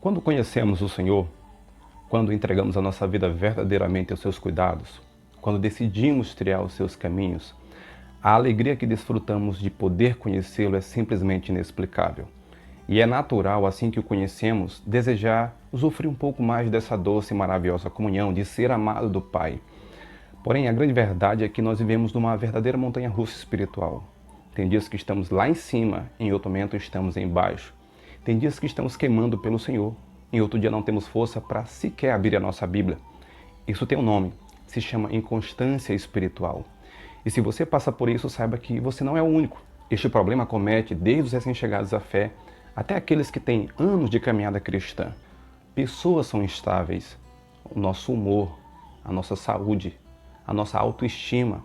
Quando conhecemos o Senhor, quando entregamos a nossa vida verdadeiramente aos seus cuidados, quando decidimos trilhar os seus caminhos, a alegria que desfrutamos de poder conhecê-lo é simplesmente inexplicável. E é natural, assim que o conhecemos, desejar usufruir um pouco mais dessa doce e maravilhosa comunhão de ser amado do Pai. Porém, a grande verdade é que nós vivemos numa verdadeira montanha-russa espiritual. Tem dias que estamos lá em cima, em outro momento estamos embaixo. Tem dias que estamos queimando pelo Senhor, em outro dia não temos força para sequer abrir a nossa Bíblia. Isso tem um nome, se chama inconstância espiritual. E se você passa por isso, saiba que você não é o único. Este problema acomete desde os recém-chegados à fé até aqueles que têm anos de caminhada cristã. Pessoas são instáveis, o nosso humor, a nossa saúde, a nossa autoestima,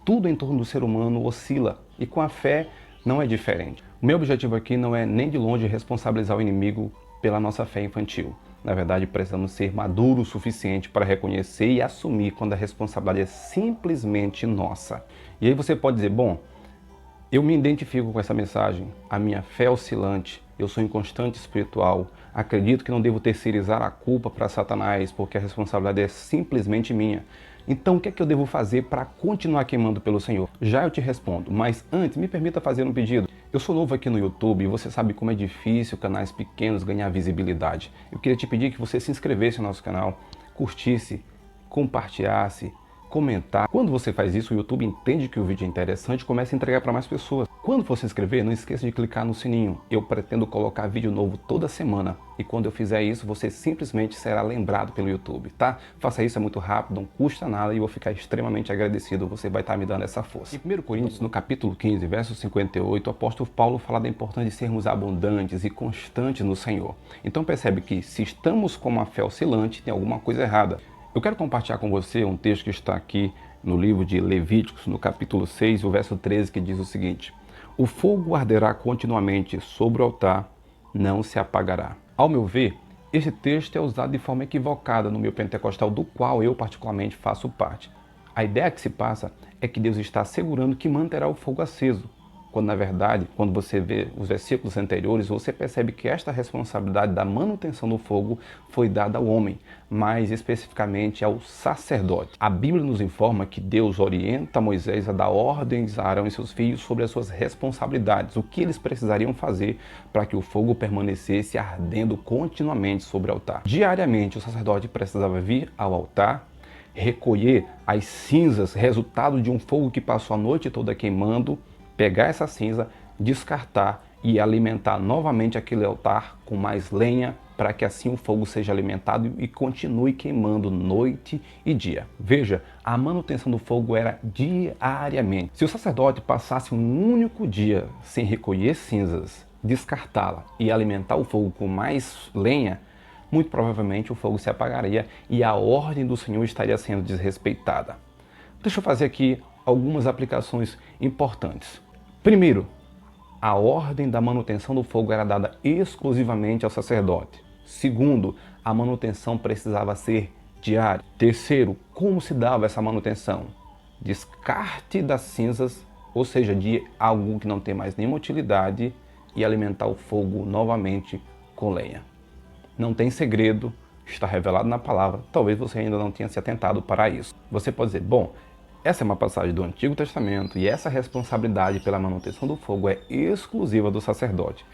tudo em torno do ser humano oscila e com a fé não é diferente. O meu objetivo aqui não é nem de longe responsabilizar o inimigo pela nossa fé infantil. Na verdade, precisamos ser maduros o suficiente para reconhecer e assumir quando a responsabilidade é simplesmente nossa. E aí você pode dizer, bom, eu me identifico com essa mensagem, a minha fé é oscilante, eu sou inconstante espiritual, acredito que não devo terceirizar a culpa para Satanás, porque a responsabilidade é simplesmente minha. Então o que é que eu devo fazer para continuar queimando pelo Senhor? Já eu te respondo, mas antes me permita fazer um pedido. Eu sou novo aqui no YouTube e você sabe como é difícil canais pequenos ganhar visibilidade. Eu queria te pedir que você se inscrevesse no nosso canal, curtisse, compartilhasse, comentar. Quando você faz isso, o YouTube entende que o vídeo é interessante e começa a entregar para mais pessoas. Quando for se inscrever, não esqueça de clicar no sininho. Eu pretendo colocar vídeo novo toda semana e quando eu fizer isso, você simplesmente será lembrado pelo YouTube, tá? Faça isso, é muito rápido, não custa nada e eu vou ficar extremamente agradecido. Você vai estar me dando essa força. Em 1 Coríntios, no capítulo 15, verso 58, o apóstolo Paulo fala da importância de sermos abundantes e constantes no Senhor. Então percebe que se estamos com uma fé oscilante, tem alguma coisa errada. Eu quero compartilhar com você um texto que está aqui no livro de Levíticos, no capítulo 6, o verso 13, que diz o seguinte: o fogo arderá continuamente sobre o altar, não se apagará. Ao meu ver, esse texto é usado de forma equivocada no meio pentecostal, do qual eu particularmente faço parte. A ideia que se passa é que Deus está assegurando que manterá o fogo aceso, quando na verdade, quando você vê os versículos anteriores, você percebe que esta responsabilidade da manutenção do fogo foi dada ao homem, mais especificamente ao sacerdote. A Bíblia nos informa que Deus orienta Moisés a dar ordens a Arão e seus filhos sobre as suas responsabilidades, o que eles precisariam fazer para que o fogo permanecesse ardendo continuamente sobre o altar. Diariamente, o sacerdote precisava vir ao altar, recolher as cinzas, resultado de um fogo que passou a noite toda queimando, pegar essa cinza, descartar e alimentar novamente aquele altar com mais lenha, para que assim o fogo seja alimentado e continue queimando noite e dia. Veja, a manutenção do fogo era diariamente. Se o sacerdote passasse um único dia sem recolher cinzas, descartá-la e alimentar o fogo com mais lenha, muito provavelmente o fogo se apagaria e a ordem do Senhor estaria sendo desrespeitada. Deixa eu fazer aqui algumas aplicações importantes. Primeiro, a ordem da manutenção do fogo era dada exclusivamente ao sacerdote. Segundo, a manutenção precisava ser diária. Terceiro, como se dava essa manutenção? Descarte das cinzas, ou seja, de algo que não tem mais nenhuma utilidade, e alimentar o fogo novamente com lenha. Não tem segredo, está revelado na palavra, talvez você ainda não tenha se atentado para isso. Você pode dizer, bom, essa é uma passagem do Antigo Testamento e essa responsabilidade pela manutenção do fogo é exclusiva do sacerdote.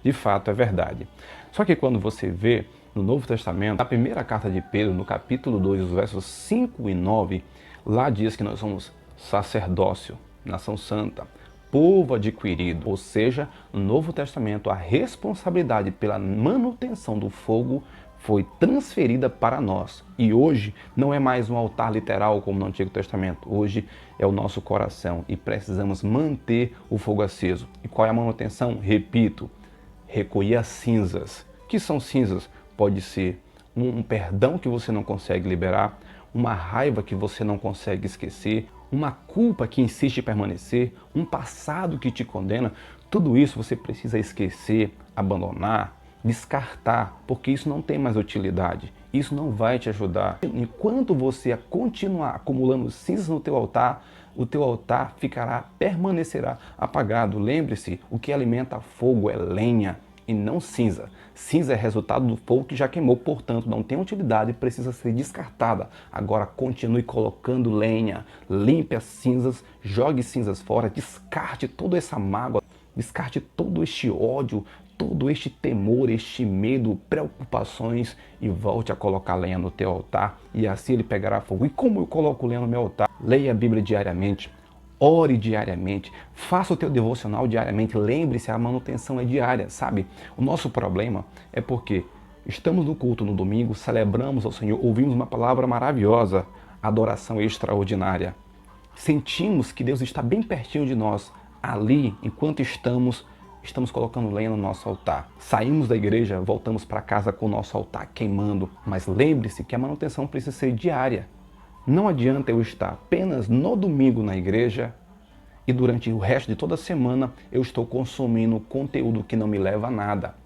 De fato é verdade. Só que quando você vê no Novo Testamento, na primeira carta de Pedro, no capítulo 2, os versos 5 e 9, lá diz que nós somos sacerdócio, nação santa, povo adquirido. Ou seja, no Novo Testamento a responsabilidade pela manutenção do fogo foi transferida para nós. E hoje não é mais um altar literal como no Antigo Testamento. Hoje é o nosso coração e precisamos manter o fogo aceso. E qual é a manutenção? Repito, recolher as cinzas. O que são cinzas? Pode ser um perdão que você não consegue liberar, uma raiva que você não consegue esquecer, uma culpa que insiste em permanecer, um passado que te condena. Tudo isso você precisa esquecer, abandonar, descartar, porque isso não tem mais utilidade, isso não vai te ajudar. Enquanto você continuar acumulando cinzas no teu altar, o teu altar permanecerá apagado. Lembre-se, o que alimenta fogo é lenha e não cinza. Cinza é resultado do fogo que já queimou, portanto não tem utilidade e precisa ser descartada. Agora continue colocando lenha, limpe as cinzas, jogue cinzas fora, descarte toda essa mágoa, descarte todo este ódio, todo este temor, este medo, preocupações e volte a colocar lenha no teu altar e assim ele pegará fogo. E como eu coloco lenha no meu altar? Leia a Bíblia diariamente. Ore diariamente, faça o teu devocional diariamente, lembre-se, a manutenção é diária, sabe? O nosso problema é porque estamos no culto no domingo, celebramos ao Senhor, ouvimos uma palavra maravilhosa, adoração extraordinária. Sentimos que Deus está bem pertinho de nós, ali, enquanto estamos colocando lenha no nosso altar. Saímos da igreja, voltamos para casa com o nosso altar queimando, mas lembre-se que a manutenção precisa ser diária. Não adianta eu estar apenas no domingo na igreja e durante o resto de toda a semana eu estou consumindo conteúdo que não me leva a nada.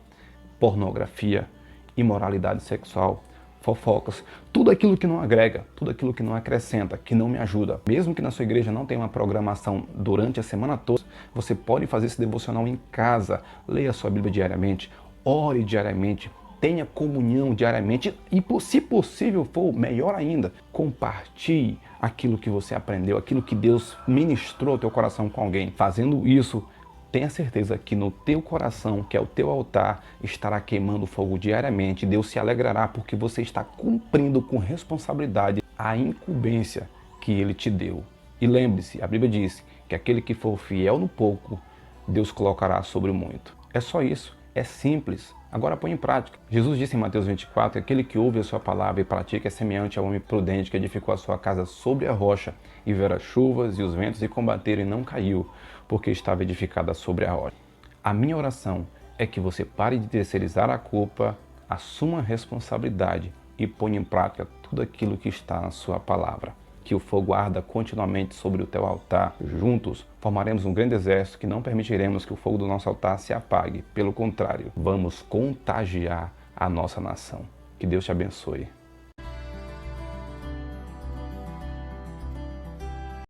Pornografia, imoralidade sexual, fofocas, tudo aquilo que não agrega, tudo aquilo que não acrescenta, que não me ajuda. Mesmo que na sua igreja não tenha uma programação durante a semana toda, você pode fazer esse devocional em casa, leia a sua Bíblia diariamente, ore diariamente, tenha comunhão diariamente e, se possível for, melhor ainda, compartilhe aquilo que você aprendeu, aquilo que Deus ministrou ao teu coração com alguém. Fazendo isso, tenha certeza que no teu coração, que é o teu altar, estará queimando fogo diariamente. Deus se alegrará porque você está cumprindo com responsabilidade a incumbência que Ele te deu. E lembre-se, a Bíblia diz que aquele que for fiel no pouco, Deus colocará sobre o muito. É só isso, é simples. Agora põe em prática. Jesus disse em Mateus 24, aquele que ouve a sua palavra e pratica é semelhante ao homem prudente que edificou a sua casa sobre a rocha e ver as chuvas e os ventos e combateram e não caiu, porque estava edificada sobre a rocha. A minha oração é que você pare de terceirizar a culpa, assuma a responsabilidade e ponha em prática tudo aquilo que está na sua palavra. Que o fogo arda continuamente sobre o teu altar. Juntos, formaremos um grande exército que não permitiremos que o fogo do nosso altar se apague. Pelo contrário, vamos contagiar a nossa nação. Que Deus te abençoe.